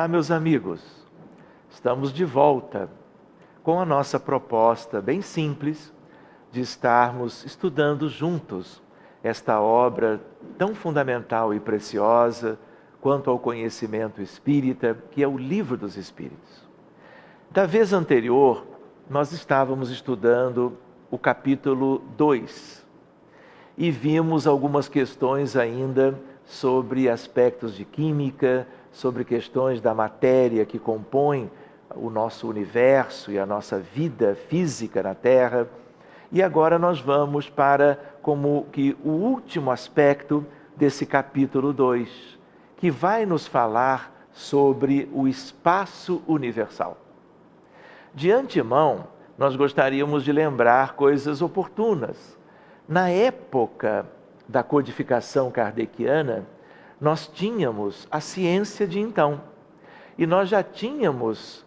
Olá, meus amigos. Estamos de volta com a nossa proposta bem simples de estarmos estudando juntos esta obra tão fundamental e preciosa quanto ao conhecimento espírita, que é o Livro dos Espíritos. Da vez anterior, nós estávamos estudando o capítulo 2 e vimos algumas questões ainda sobre aspectos de química, sobre questões da matéria que compõe o nosso universo e a nossa vida física na Terra. E agora nós vamos para como que o último aspecto desse capítulo 2, que vai nos falar sobre o espaço universal. De antemão, nós gostaríamos de lembrar coisas oportunas. Na época da codificação kardeciana, nós tínhamos a ciência de então. E nós já tínhamos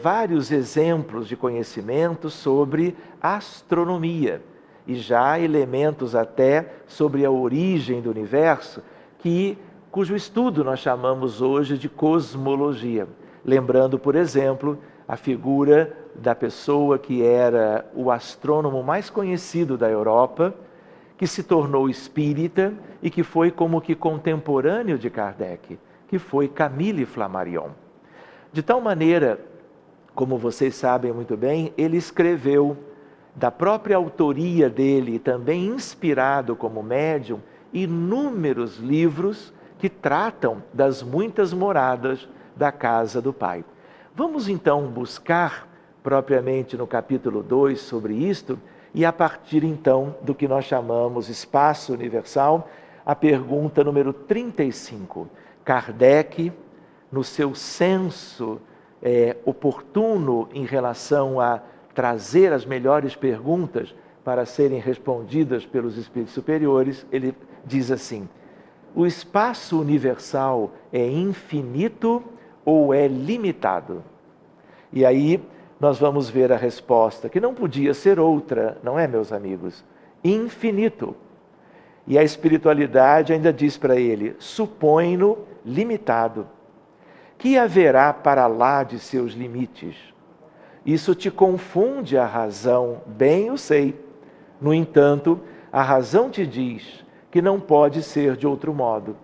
vários exemplos de conhecimento sobre astronomia. E já elementos até sobre a origem do universo, cujo estudo nós chamamos hoje de cosmologia. Lembrando, por exemplo, a figura da pessoa que era o astrônomo mais conhecido da Europa, que se tornou espírita e que foi como que contemporâneo de Kardec, que foi Camille Flammarion. De tal maneira, como vocês sabem muito bem, ele escreveu, da própria autoria dele, também inspirado como médium, inúmeros livros que tratam das muitas moradas da casa do Pai. Vamos então buscar propriamente no capítulo 2 sobre isto, e a partir então do que nós chamamos espaço universal, a pergunta número 35. Kardec, no seu senso oportuno em relação a trazer as melhores perguntas para serem respondidas pelos espíritos superiores, ele diz assim: o espaço universal é infinito ou é limitado? E aí nós vamos ver a resposta, que não podia ser outra, não é, meus amigos? Infinito. E a espiritualidade ainda diz para ele: supõe-no limitado. Que haverá para lá de seus limites? Isso te confunde a razão, bem eu sei. No entanto, a razão te diz que não pode ser de outro modo.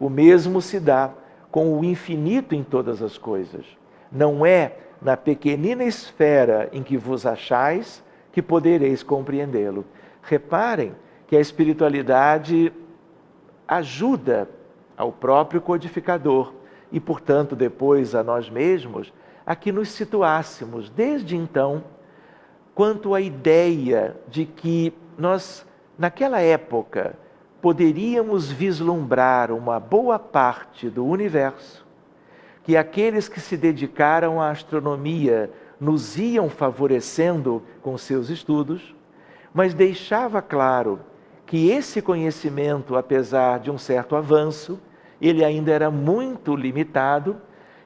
O mesmo se dá com o infinito em todas as coisas. Não é na pequenina esfera em que vos achais que podereis compreendê-lo. Reparem que a espiritualidade ajuda ao próprio codificador e, portanto, depois a nós mesmos, a que nos situássemos desde então quanto à ideia de que nós, naquela época, poderíamos vislumbrar uma boa parte do universo, que aqueles que se dedicaram à astronomia nos iam favorecendo com seus estudos, mas deixava claro que esse conhecimento, apesar de um certo avanço, ele ainda era muito limitado,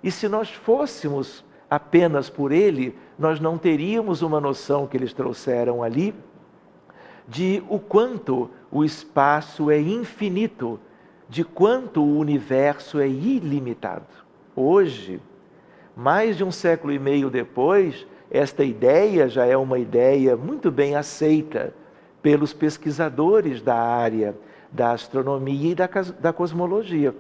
e se nós fôssemos apenas por ele, nós não teríamos uma noção que eles trouxeram ali, de o quanto o espaço é infinito, de quanto o universo é ilimitado. Hoje, mais de um século e meio depois, esta ideia já é uma ideia muito bem aceita pelos pesquisadores da área da astronomia e da cosmologia.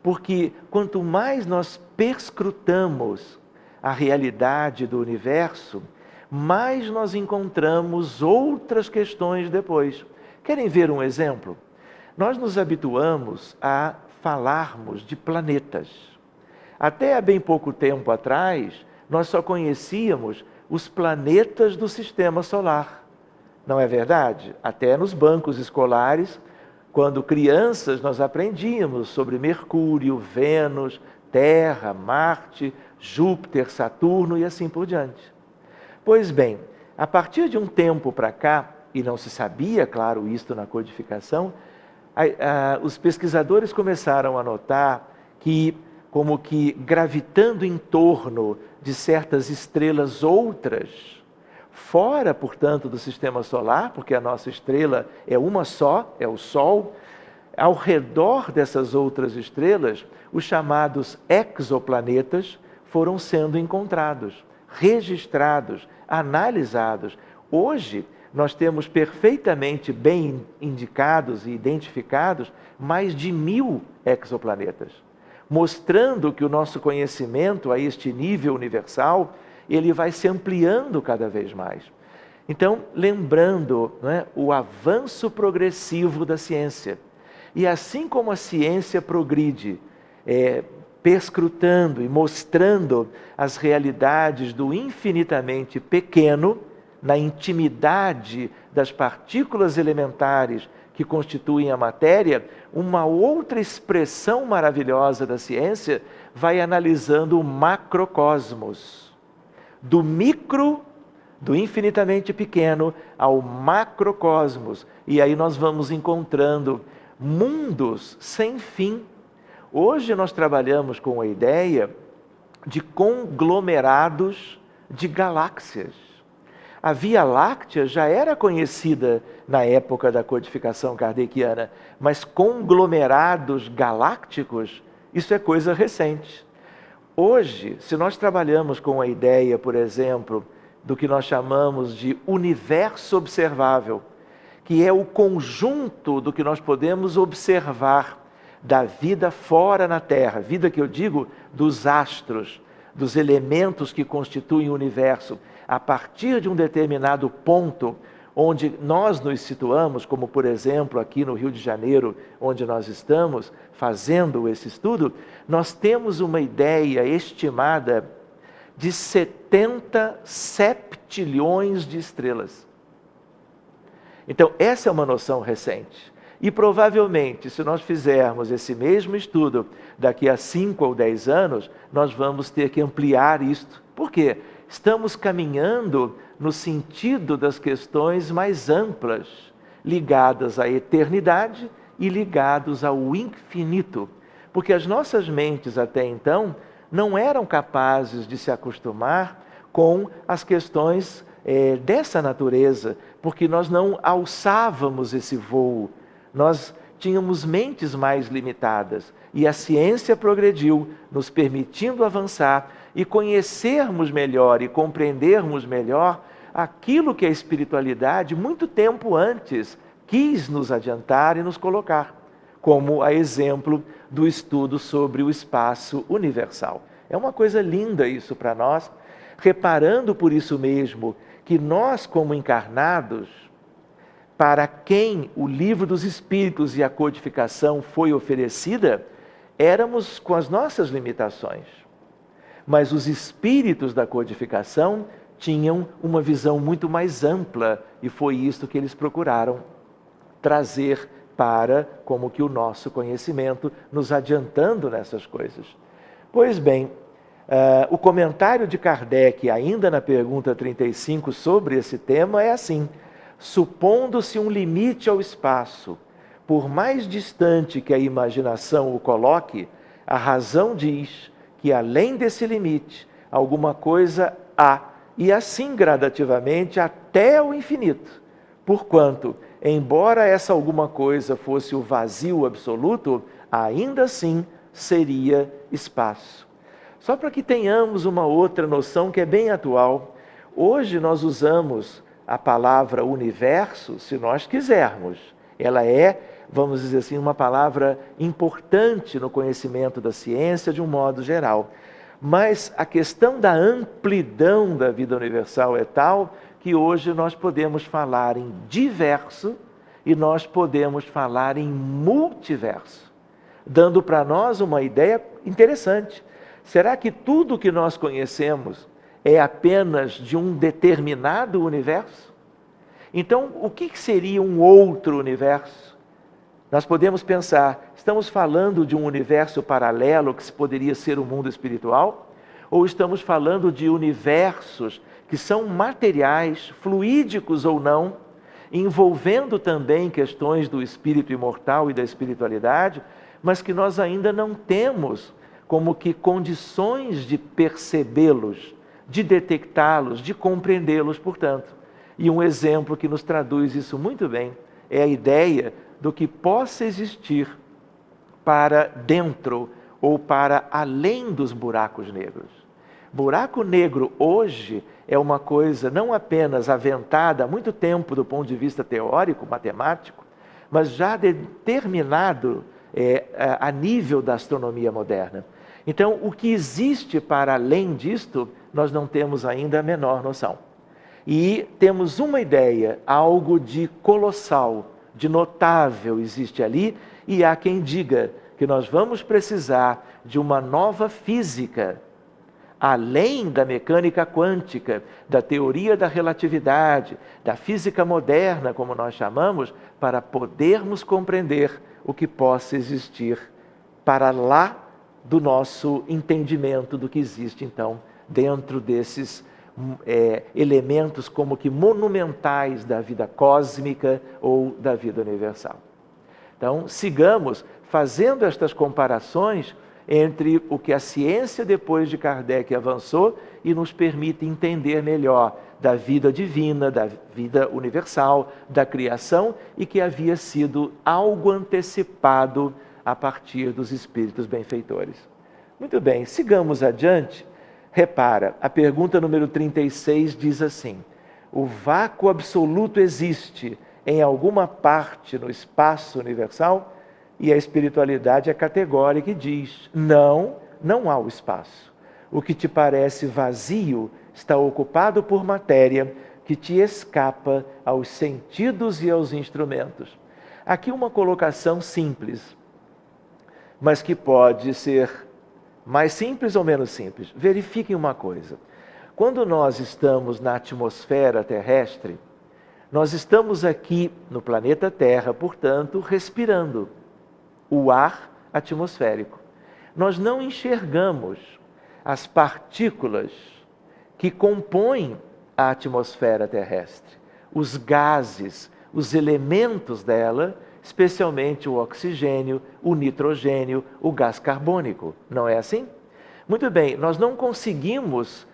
Porque quanto mais nós perscrutamos a realidade do universo, mais nós encontramos outras questões depois. Querem ver um exemplo? Nós nos habituamos a falarmos de planetas. Até há bem pouco tempo atrás, nós só conhecíamos os planetas do sistema solar. Não é verdade? Até nos bancos escolares, quando crianças, nós aprendíamos sobre Mercúrio, Vênus, Terra, Marte, Júpiter, Saturno e assim por diante. Pois bem, a partir de um tempo para cá, e não se sabia, claro, isto na codificação, os pesquisadores começaram a notar que, como que gravitando em torno de certas estrelas outras, fora, portanto, do sistema solar, porque a nossa estrela é uma só, é o Sol, ao redor dessas outras estrelas, os chamados exoplanetas foram sendo encontrados, registrados, analisados. Hoje, nós temos perfeitamente bem indicados e identificados mais de 1000 exoplanetas, mostrando que o nosso conhecimento a este nível universal, ele vai se ampliando cada vez mais. Então, lembrando, né, o avanço progressivo da ciência. E assim como a ciência progride, perscrutando e mostrando as realidades do infinitamente pequeno, na intimidade das partículas elementares que constituem a matéria, uma outra expressão maravilhosa da ciência vai analisando o macrocosmos. Do micro, do infinitamente pequeno, ao macrocosmos. E aí nós vamos encontrando mundos sem fim. Hoje nós trabalhamos com a ideia de conglomerados de galáxias. A Via Láctea já era conhecida na época da codificação kardeciana, mas conglomerados galácticos, isso é coisa recente. Hoje, se nós trabalhamos com a ideia, por exemplo, do que nós chamamos de universo observável, que é o conjunto do que nós podemos observar da vida fora na Terra, vida que eu digo dos astros, dos elementos que constituem o universo, a partir de um determinado ponto onde nós nos situamos, como por exemplo aqui no Rio de Janeiro, onde nós estamos fazendo esse estudo, nós temos uma ideia estimada de 70 septilhões de estrelas. Então, essa é uma noção recente. E provavelmente, se nós fizermos esse mesmo estudo daqui a 5 ou 10 anos, nós vamos ter que ampliar isto. Por quê? Estamos caminhando no sentido das questões mais amplas, ligadas à eternidade e ligados ao infinito. Porque as nossas mentes até então não eram capazes de se acostumar com as questões dessa natureza, porque nós não alçávamos esse voo. Nós tínhamos mentes mais limitadas e a ciência progrediu, nos permitindo avançar e conhecermos melhor e compreendermos melhor aquilo que a espiritualidade, muito tempo antes, quis nos adiantar e nos colocar, como a exemplo do estudo sobre o espaço universal. É uma coisa linda isso para nós, reparando por isso mesmo que nós, como encarnados, para quem o livro dos Espíritos e a codificação foi oferecida, éramos com as nossas limitações. Mas os espíritos da codificação tinham uma visão muito mais ampla e foi isto que eles procuraram trazer para, como que o nosso conhecimento, nos adiantando nessas coisas. Pois bem, o comentário de Kardec, ainda na pergunta 35 sobre esse tema, é assim: supondo-se um limite ao espaço, por mais distante que a imaginação o coloque, a razão diz que além desse limite, alguma coisa há, e assim gradativamente até o infinito. Porquanto, embora essa alguma coisa fosse o vazio absoluto, ainda assim seria espaço. Só para que tenhamos uma outra noção que é bem atual, hoje nós usamos a palavra universo, se nós quisermos. Ela é, vamos dizer assim, uma palavra importante no conhecimento da ciência de um modo geral. Mas a questão da amplidão da vida universal é tal que hoje nós podemos falar em diverso e nós podemos falar em multiverso, dando para nós uma ideia interessante. Será que tudo que nós conhecemos é apenas de um determinado universo? Então, o que seria um outro universo? Nós podemos pensar, estamos falando de um universo paralelo que poderia ser o mundo espiritual? Ou estamos falando de universos que são materiais, fluídicos ou não, envolvendo também questões do espírito imortal e da espiritualidade, mas que nós ainda não temos como que condições de percebê-los, de detectá-los, de compreendê-los, portanto. E um exemplo que nos traduz isso muito bem é a ideia do que possa existir para dentro ou para além dos buracos negros. Buraco negro hoje é uma coisa não apenas aventada há muito tempo do ponto de vista teórico, matemático, mas já determinado a nível da astronomia moderna. Então, o que existe para além disto, nós não temos ainda a menor noção. E temos uma ideia, algo de colossal, de notável existe ali, e há quem diga que nós vamos precisar de uma nova física, além da mecânica quântica, da teoria da relatividade, da física moderna, como nós chamamos, para podermos compreender o que possa existir para lá do nosso entendimento do que existe, então, dentro desses elementos como que monumentais da vida cósmica ou da vida universal. Então, sigamos fazendo estas comparações entre o que a ciência depois de Kardec avançou e nos permite entender melhor da vida divina, da vida universal, da criação, e que havia sido algo antecipado a partir dos espíritos benfeitores. Muito bem, sigamos adiante. Repara, a pergunta número 36 diz assim: o vácuo absoluto existe em alguma parte no espaço universal? E a espiritualidade é categórica e diz: não, não há o espaço. O que te parece vazio está ocupado por matéria que te escapa aos sentidos e aos instrumentos. Aqui uma colocação simples, mas que pode ser mais simples ou menos simples. Verifiquem uma coisa. Quando nós estamos na atmosfera terrestre, nós estamos aqui no planeta Terra, portanto, respirando o ar atmosférico. Nós não enxergamos as partículas que compõem a atmosfera terrestre, os gases, os elementos dela, especialmente o oxigênio, o nitrogênio, o gás carbônico. Não é assim? Muito bem, nós não conseguimos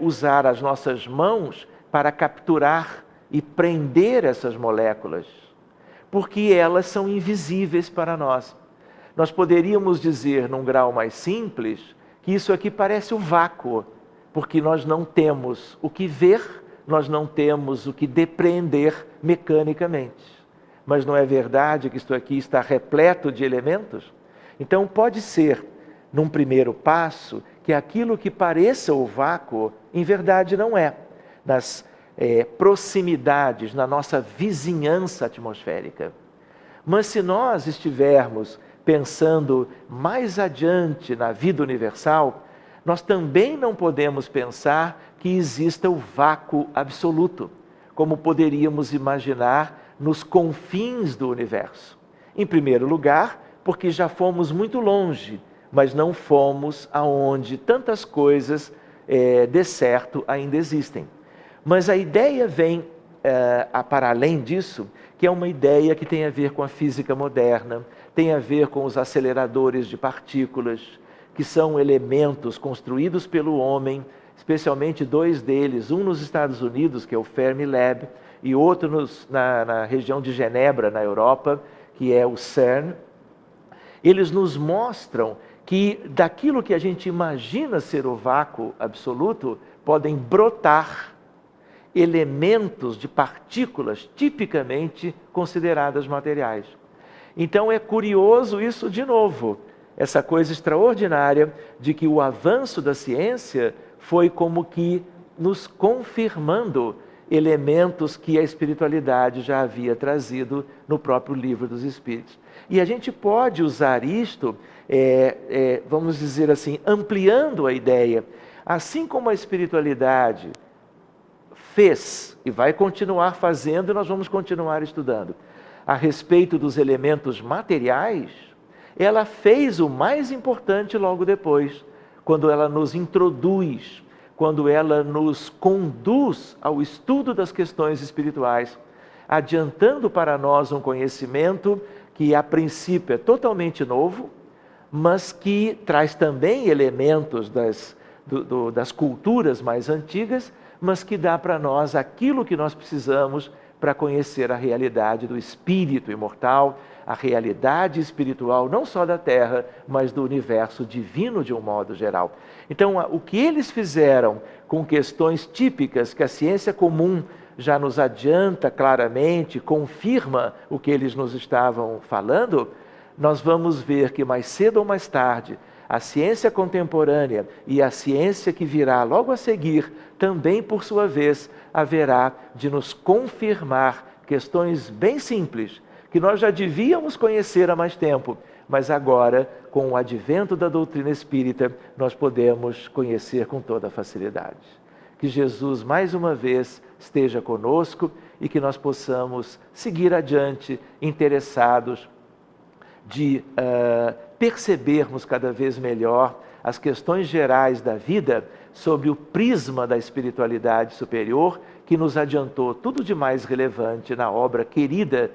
usar as nossas mãos para capturar e prender essas moléculas, porque elas são invisíveis para nós. Nós poderíamos dizer, num grau mais simples, que isso aqui parece um vácuo, porque nós não temos o que ver, nós não temos o que depreender mecanicamente. Mas não é verdade que isto aqui está repleto de elementos? Então pode ser, num primeiro passo, que aquilo que pareça o vácuo, em verdade não é. Nas proximidades, na nossa vizinhança atmosférica. Mas se nós estivermos pensando mais adiante na vida universal, nós também não podemos pensar que exista o vácuo absoluto, como poderíamos imaginar nos confins do universo. Em primeiro lugar, porque já fomos muito longe, mas não fomos aonde tantas coisas de certo ainda existem. Mas a ideia vem para além disso, que é uma ideia que tem a ver com a física moderna, tem a ver com os aceleradores de partículas, que são elementos construídos pelo homem, especialmente dois deles, um nos Estados Unidos, que é o Fermilab, e outro na região de Genebra, na Europa, que é o CERN. Eles nos mostram que daquilo que a gente imagina ser o vácuo absoluto, podem brotar elementos de partículas tipicamente consideradas materiais. Então é curioso isso de novo, essa coisa extraordinária de que o avanço da ciência foi como que nos confirmando elementos que a espiritualidade já havia trazido no próprio Livro dos Espíritos. E a gente pode usar isto, vamos dizer assim, ampliando a ideia. Assim como a espiritualidade fez e vai continuar fazendo, nós vamos continuar estudando a respeito dos elementos materiais, ela fez o mais importante logo depois, quando ela nos introduz, quando ela nos conduz ao estudo das questões espirituais, adiantando para nós um conhecimento que a princípio é totalmente novo, mas que traz também elementos das culturas mais antigas, mas que dá para nós aquilo que nós precisamos para conhecer a realidade do espírito imortal, a realidade espiritual não só da Terra, mas do universo divino de um modo geral. Então, o que eles fizeram com questões típicas que a ciência comum já nos adianta claramente, confirma o que eles nos estavam falando, nós vamos ver que mais cedo ou mais tarde, a ciência contemporânea e a ciência que virá logo a seguir, também por sua vez, haverá de nos confirmar questões bem simples, que nós já devíamos conhecer há mais tempo, mas agora, com o advento da doutrina espírita, nós podemos conhecer com toda facilidade. Que Jesus, mais uma vez, esteja conosco e que nós possamos seguir adiante, interessados de percebermos cada vez melhor as questões gerais da vida sob o prisma da espiritualidade superior, que nos adiantou tudo de mais relevante na obra querida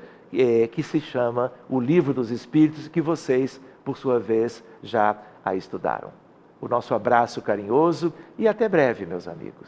que se chama O Livro dos Espíritos, que vocês, por sua vez, já a estudaram. O nosso abraço carinhoso e até breve, meus amigos.